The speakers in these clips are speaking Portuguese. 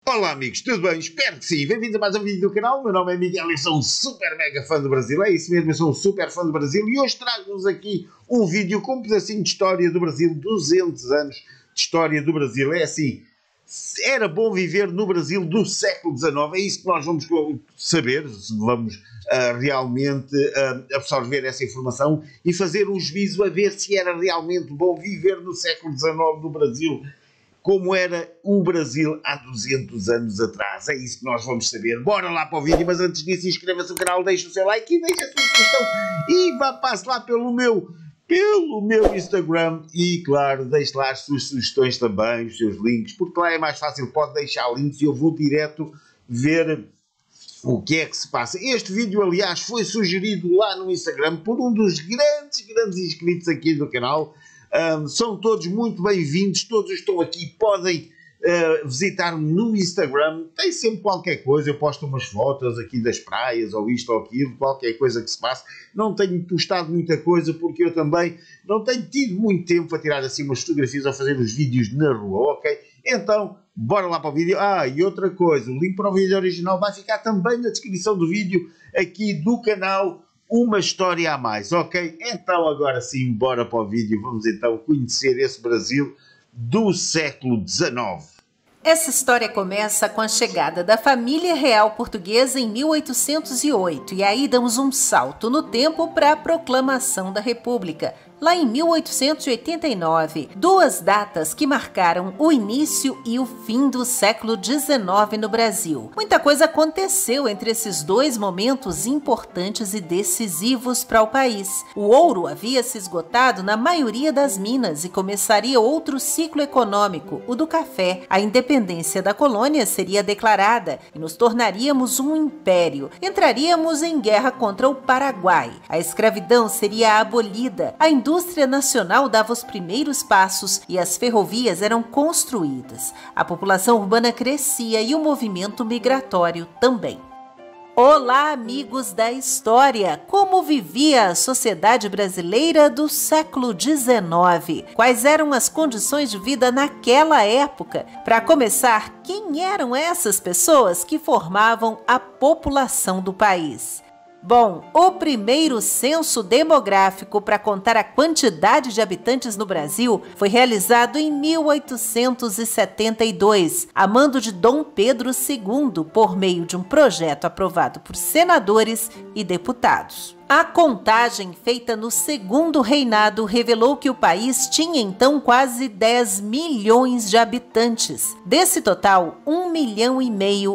Olá amigos, tudo bem? Espero que sim. Bem-vindos a mais um vídeo do canal. O meu nome é Miguel e eu sou um super mega fã do Brasil. É isso mesmo, eu sou um super fã do Brasil e hoje trago-vos aqui um vídeo com um pedacinho de história do Brasil, 200 anos de história do Brasil. É assim, era bom viver no Brasil do século XIX, é isso que nós vamos saber, se vamos realmente absorver essa informação e fazer um juízo a ver se era realmente bom viver no século XIX no Brasil, como era o Brasil há 200 anos atrás. É isso que nós vamos saber. Bora lá para o vídeo, mas antes disso inscreva-se no canal, deixe o seu like e deixe a sua sugestão e passe lá pelo meu Instagram e, claro, deixe lá as suas sugestões também, os seus links, porque lá é mais fácil, pode deixar links e eu vou direto ver o que é que se passa. Este vídeo, aliás, foi sugerido lá no Instagram por um dos grandes inscritos aqui do canal. São todos muito bem-vindos, todos estão aqui, podem visitar-me no Instagram, tem sempre qualquer coisa, eu posto umas fotos aqui das praias, ou isto ou aquilo, qualquer coisa que se passe. Não tenho postado muita coisa, porque eu também não tenho tido muito tempo para tirar assim umas fotografias ou fazer os vídeos na rua, ok? Então, bora lá para o vídeo. E outra coisa, o link para o vídeo original vai ficar também na descrição do vídeo aqui do canal. Uma história a mais, ok? Então agora sim, bora para o vídeo, vamos então conhecer esse Brasil do século XIX. Essa história começa com a chegada da família real portuguesa em 1808 e aí damos um salto no tempo para a proclamação da República, lá em 1889, duas datas que marcaram o início e o fim do século XIX no Brasil. Muita coisa aconteceu entre esses dois momentos importantes e decisivos para o país. O ouro havia se esgotado na maioria das minas e começaria outro ciclo econômico, o do café. A independência da colônia seria declarada e nos tornaríamos um império. Entraríamos em guerra contra o Paraguai. A escravidão seria abolida. A indústria nacional dava os primeiros passos e as ferrovias eram construídas. A população urbana crescia e o movimento migratório também. Olá, amigos da história! Como vivia a sociedade brasileira do século XIX? Quais eram as condições de vida naquela época? Para começar, quem eram essas pessoas que formavam a população do país? Bom, o primeiro censo demográfico para contar a quantidade de habitantes no Brasil foi realizado em 1872, a mando de Dom Pedro II, por meio de um projeto aprovado por senadores e deputados. A contagem feita no segundo reinado revelou que o país tinha então quase 10 milhões de habitantes. Desse total, 1,5 milhão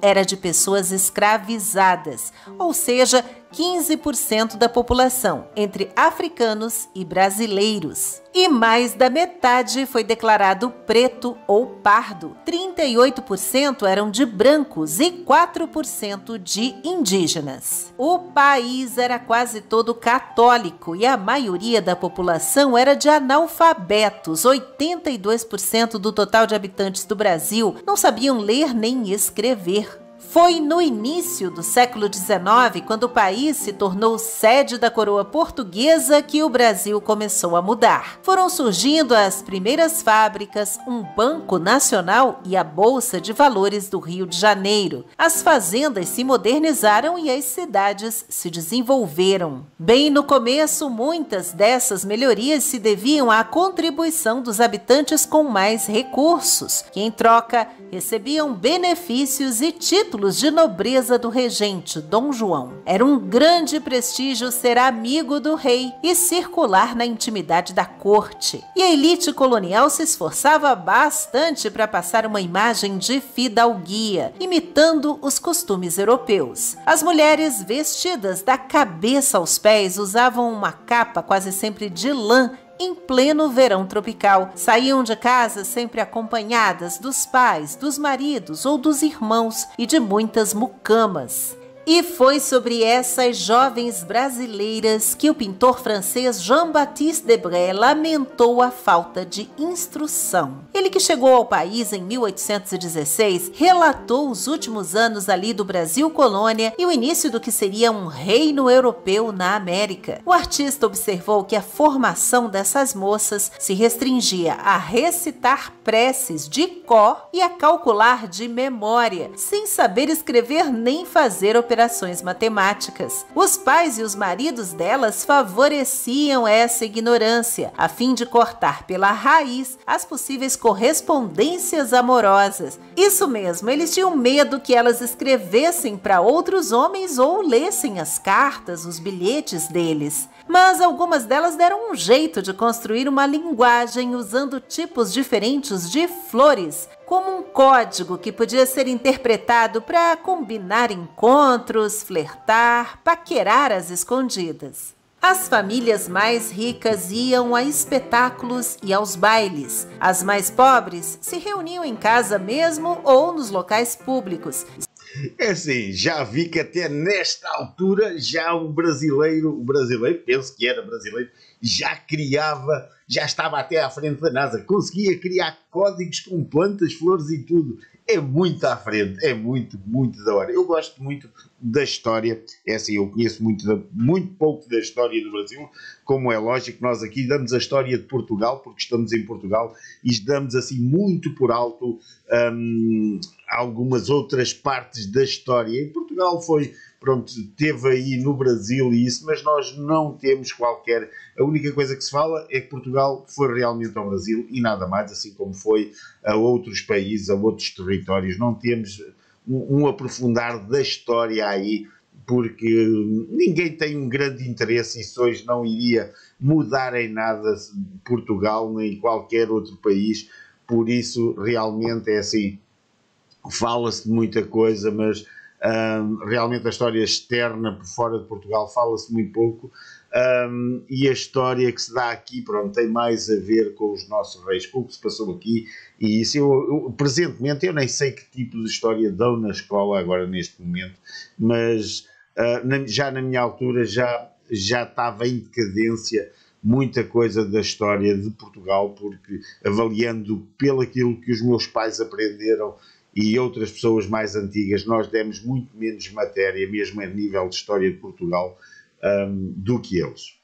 era de pessoas escravizadas, ou seja, 15% da população, entre africanos e brasileiros. E mais da metade foi declarado preto ou pardo. 38% eram de brancos e 4% de indígenas. O país era quase todo católico e a maioria da população era de analfabetos. 82% do total de habitantes do Brasil não sabiam ler nem escrever. Foi no início do século XIX, quando o país se tornou sede da coroa portuguesa, que o Brasil começou a mudar. Foram surgindo as primeiras fábricas, um banco nacional e a Bolsa de Valores do Rio de Janeiro. As fazendas se modernizaram e as cidades se desenvolveram. Bem no começo, muitas dessas melhorias se deviam à contribuição dos habitantes com mais recursos, que em troca recebiam benefícios e títulos de nobreza do regente, Dom João. Era um grande prestígio ser amigo do rei e circular na intimidade da corte. E a elite colonial se esforçava bastante para passar uma imagem de fidalguia, imitando os costumes europeus. As mulheres, vestidas da cabeça aos pés, usavam uma capa quase sempre de lã. Em pleno verão tropical, saíam de casa sempre acompanhadas dos pais, dos maridos ou dos irmãos e de muitas mucamas. E foi sobre essas jovens brasileiras que o pintor francês Jean-Baptiste Debré lamentou a falta de instrução. Ele, que chegou ao país em 1816, relatou os últimos anos ali do Brasil colônia e o início do que seria um reino europeu na América. O artista observou que a formação dessas moças se restringia a recitar preces de cor e a calcular de memória, sem saber escrever nem fazer operações matemáticas. Os pais e os maridos delas favoreciam essa ignorância, a fim de cortar pela raiz as possíveis correspondências amorosas. Isso mesmo, eles tinham medo que elas escrevessem para outros homens ou lessem as cartas, os bilhetes deles. Mas algumas delas deram um jeito de construir uma linguagem usando tipos diferentes de flores, como um código que podia ser interpretado para combinar encontros, flertar, paquerar às escondidas. As famílias mais ricas iam a espetáculos e aos bailes. As mais pobres se reuniam em casa mesmo ou nos locais públicos. É assim, já vi que até nesta altura já o brasileiro, penso que era brasileiro, já estava até à frente da NASA, conseguia criar códigos com plantas, flores e tudo. É muito à frente, é muito, muito da hora. Eu gosto muito da história, é assim, eu conheço muito pouco da história do Brasil, como é lógico, nós aqui damos a história de Portugal, porque estamos em Portugal, e damos assim muito por alto algumas outras partes da história. Em Portugal foi, pronto, teve aí no Brasil e isso, mas nós não temos qualquer... A única coisa que se fala é que Portugal foi realmente ao Brasil e nada mais, assim como foi a outros países, a outros territórios. Não temos um aprofundar da história aí, porque ninguém tem um grande interesse, isso hoje não iria mudar em nada Portugal nem qualquer outro país, por isso realmente é assim, fala-se de muita coisa, mas realmente a história externa por fora de Portugal fala-se muito pouco, e a história que se dá aqui, pronto, tem mais a ver com os nossos reis, com o que se passou aqui, e isso presentemente eu nem sei que tipo de história dão na escola agora neste momento, mas já na minha altura já estava em decadência muita coisa da história de Portugal, porque avaliando pelo aquilo que os meus pais aprenderam e outras pessoas mais antigas, nós demos muito menos matéria, mesmo a nível de história de Portugal, do que eles.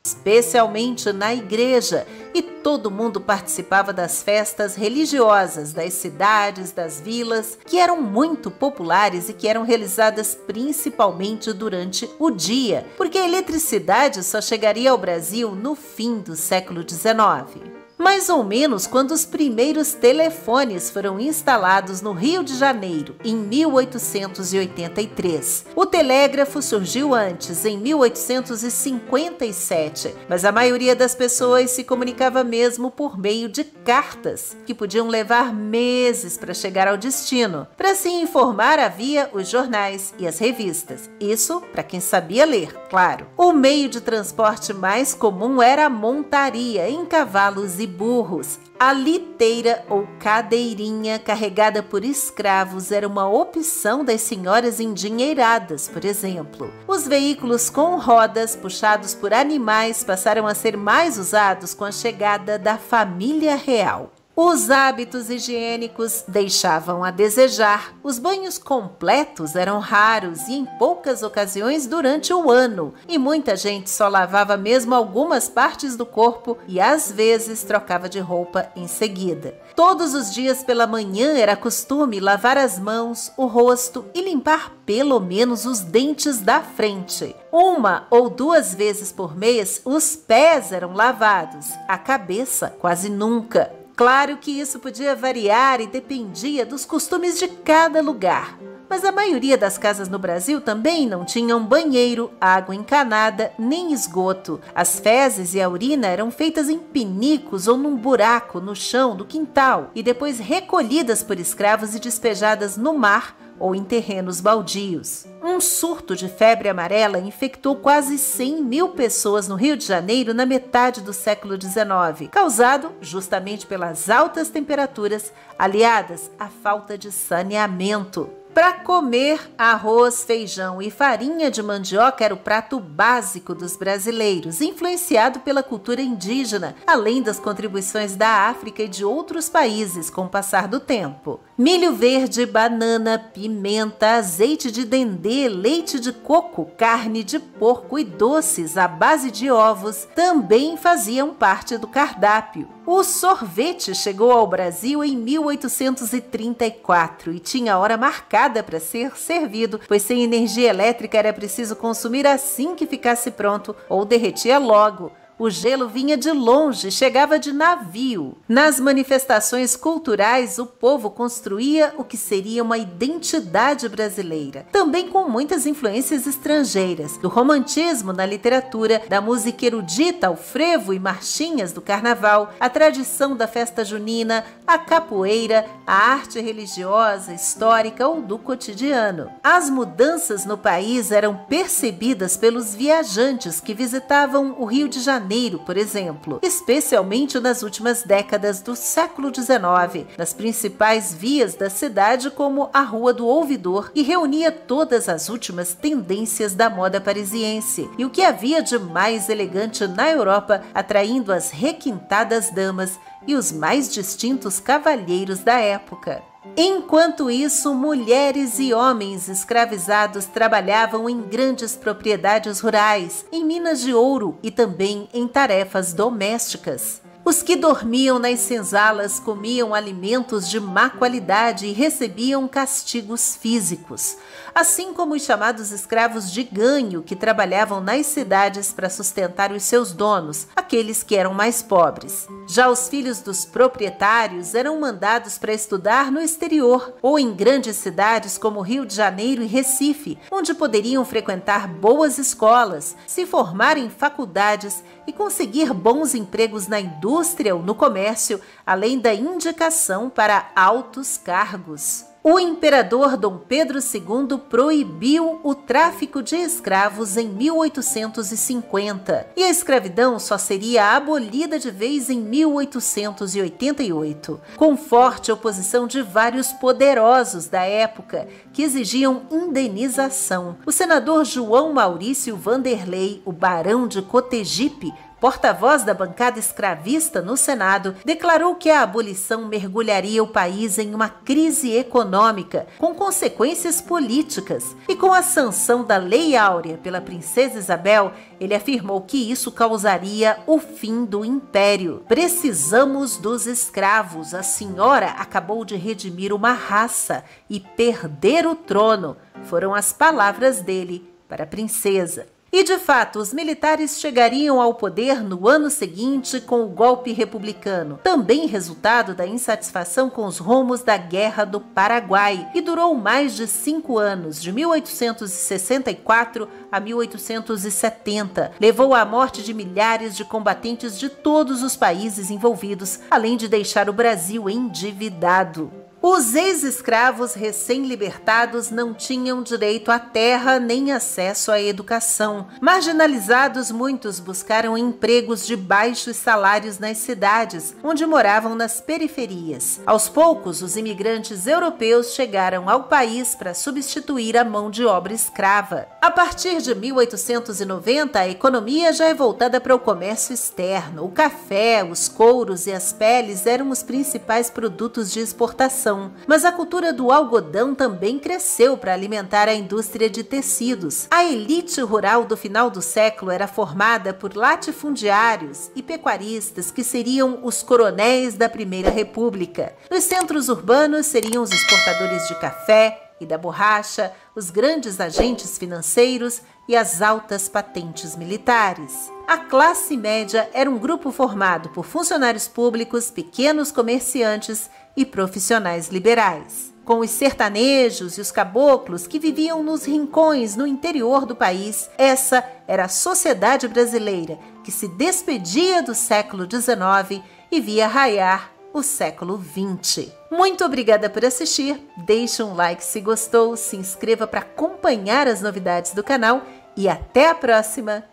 Especialmente na igreja, e todo mundo participava das festas religiosas das cidades, das vilas, que eram muito populares e que eram realizadas principalmente durante o dia, porque a eletricidade só chegaria ao Brasil no fim do século XIX. Mais ou menos quando os primeiros telefones foram instalados no Rio de Janeiro, em 1883. O telégrafo surgiu antes, em 1857, mas a maioria das pessoas se comunicava mesmo por meio de cartas, que podiam levar meses para chegar ao destino. Para se informar, havia os jornais e as revistas. Isso para quem sabia ler, claro. O meio de transporte mais comum era a montaria, em cavalos e burros. A liteira ou cadeirinha carregada por escravos era uma opção das senhoras endinheiradas, por exemplo. Os veículos com rodas puxados por animais passaram a ser mais usados com a chegada da família real. Os hábitos higiênicos deixavam a desejar. Os banhos completos eram raros e em poucas ocasiões durante o ano, e muita gente só lavava mesmo algumas partes do corpo e às vezes trocava de roupa em seguida. Todos os dias pela manhã era costume lavar as mãos, o rosto e limpar pelo menos os dentes da frente. 1 ou 2 vezes por mês os pés eram lavados, a cabeça quase nunca. Claro que isso podia variar e dependia dos costumes de cada lugar, mas a maioria das casas no Brasil também não tinham banheiro, água encanada, nem esgoto. As fezes e a urina eram feitas em pinicos ou num buraco no chão do quintal e depois recolhidas por escravos e despejadas no mar ou em terrenos baldios. Um surto de febre amarela infectou quase 100 mil pessoas no Rio de Janeiro na metade do século XIX, causado justamente pelas altas temperaturas aliadas à falta de saneamento. Para comer, arroz, feijão e farinha de mandioca era o prato básico dos brasileiros, influenciado pela cultura indígena, além das contribuições da África e de outros países com o passar do tempo. Milho verde, banana, pimenta, azeite de dendê, leite de coco, carne de porco e doces à base de ovos também faziam parte do cardápio. O sorvete chegou ao Brasil em 1834 e tinha hora marcada para ser servido, pois sem energia elétrica era preciso consumir assim que ficasse pronto ou derretia logo. O gelo vinha de longe, chegava de navio. Nas manifestações culturais, o povo construía o que seria uma identidade brasileira, também com muitas influências estrangeiras, do romantismo na literatura, da música erudita ao frevo e marchinhas do carnaval, a tradição da festa junina, a capoeira, a arte religiosa, histórica ou do cotidiano. As mudanças no país eram percebidas pelos viajantes que visitavam o Rio de Janeiro, por exemplo, especialmente nas últimas décadas do século XIX, nas principais vias da cidade como a Rua do Ouvidor, e reunia todas as últimas tendências da moda parisiense e o que havia de mais elegante na Europa, atraindo as requintadas damas e os mais distintos cavalheiros da época. Enquanto isso, mulheres e homens escravizados trabalhavam em grandes propriedades rurais, em minas de ouro e também em tarefas domésticas. Os que dormiam nas senzalas comiam alimentos de má qualidade e recebiam castigos físicos, assim como os chamados escravos de ganho que trabalhavam nas cidades para sustentar os seus donos, aqueles que eram mais pobres. Já os filhos dos proprietários eram mandados para estudar no exterior ou em grandes cidades como Rio de Janeiro e Recife, onde poderiam frequentar boas escolas, se formar em faculdades e conseguir bons empregos na indústria ou no comércio, além da indicação para altos cargos. O imperador Dom Pedro II proibiu o tráfico de escravos em 1850 e a escravidão só seria abolida de vez em 1888, com forte oposição de vários poderosos da época que exigiam indenização. O senador João Maurício Vanderlei, o barão de Cotegipe, porta-voz da bancada escravista no Senado, declarou que a abolição mergulharia o país em uma crise econômica, com consequências políticas, e com a sanção da Lei Áurea pela princesa Isabel, ele afirmou que isso causaria o fim do império. Precisamos dos escravos. A senhora acabou de redimir uma raça e perder o trono, foram as palavras dele para a princesa. E, de fato, os militares chegariam ao poder no ano seguinte com o golpe republicano, também resultado da insatisfação com os rumos da Guerra do Paraguai, e durou mais de 5 anos, de 1864 a 1870. Levou à morte de milhares de combatentes de todos os países envolvidos, além de deixar o Brasil endividado. Os ex-escravos recém-libertados não tinham direito à terra nem acesso à educação. Marginalizados, muitos buscaram empregos de baixos salários nas cidades, onde moravam nas periferias. Aos poucos, os imigrantes europeus chegaram ao país para substituir a mão de obra escrava. A partir de 1890, a economia já é voltada para o comércio externo. O café, os couros e as peles eram os principais produtos de exportação. Mas a cultura do algodão também cresceu para alimentar a indústria de tecidos. A elite rural do final do século era formada por latifundiários e pecuaristas, que seriam os coronéis da Primeira República. Os centros urbanos seriam os exportadores de café e da borracha, os grandes agentes financeiros e as altas patentes militares. A classe média era um grupo formado por funcionários públicos, pequenos comerciantes e profissionais liberais. Com os sertanejos e os caboclos que viviam nos rincões no interior do país, essa era a sociedade brasileira que se despedia do século XIX e via raiar o século XX. Muito obrigada por assistir, deixe um like se gostou, se inscreva para acompanhar as novidades do canal e até a próxima.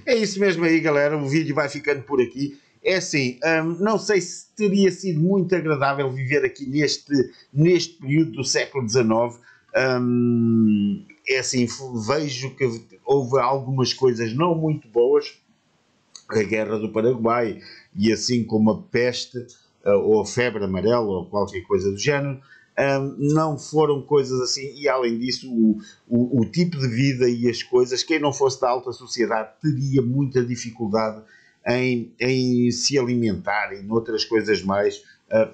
É isso mesmo aí, galera, o vídeo vai ficando por aqui. é assim, não sei se teria sido muito agradável viver aqui neste período do século XIX. É assim, vejo que houve algumas coisas não muito boas, a Guerra do Paraguai, e assim como a peste, ou a febre amarela, ou qualquer coisa do género, não foram coisas assim, e além disso, o tipo de vida e as coisas, quem não fosse da alta sociedade teria muita dificuldade em se alimentar e noutras coisas mais,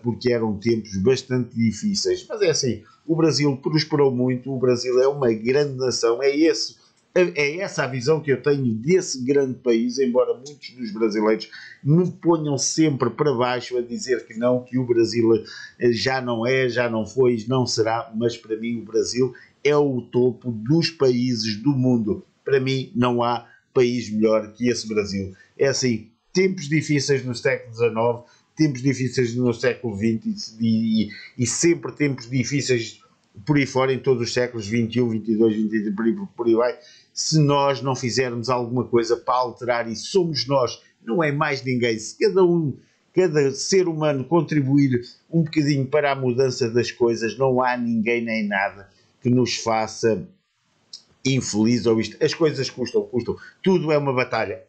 porque eram tempos bastante difíceis. Mas é assim, o Brasil prosperou muito, o Brasil é uma grande nação, é essa a visão que eu tenho desse grande país, embora muitos dos brasileiros me ponham sempre para baixo a dizer que não, que o Brasil já não é, já não foi, não será, mas para mim o Brasil é o topo dos países do mundo. Para mim não há país melhor que esse Brasil. É assim, tempos difíceis no século XIX, tempos difíceis no século XX e sempre tempos difíceis por aí fora, em todos os séculos, 21, 22, 23, por aí vai, se nós não fizermos alguma coisa para alterar isso. Somos nós, não é mais ninguém. Se cada ser humano contribuir um bocadinho para a mudança das coisas, não há ninguém nem nada que nos faça infeliz ou isto. As coisas custam. Tudo é uma batalha.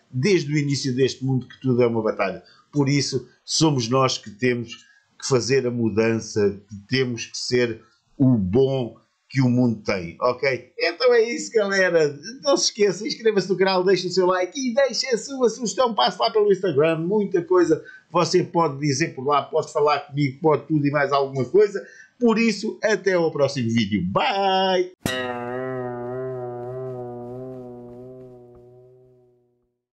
Desde o início deste mundo que tudo é uma batalha. Por isso, somos nós que temos que fazer a mudança, que temos que ser o bom que o mundo tem, ok? Então é isso, galera. Não se esqueça, inscreva-se no canal, deixe o seu like e deixe a sua sugestão. Passe lá pelo Instagram, muita coisa você pode dizer por lá, pode falar comigo, pode tudo e mais alguma coisa. Por isso, até ao próximo vídeo. Bye!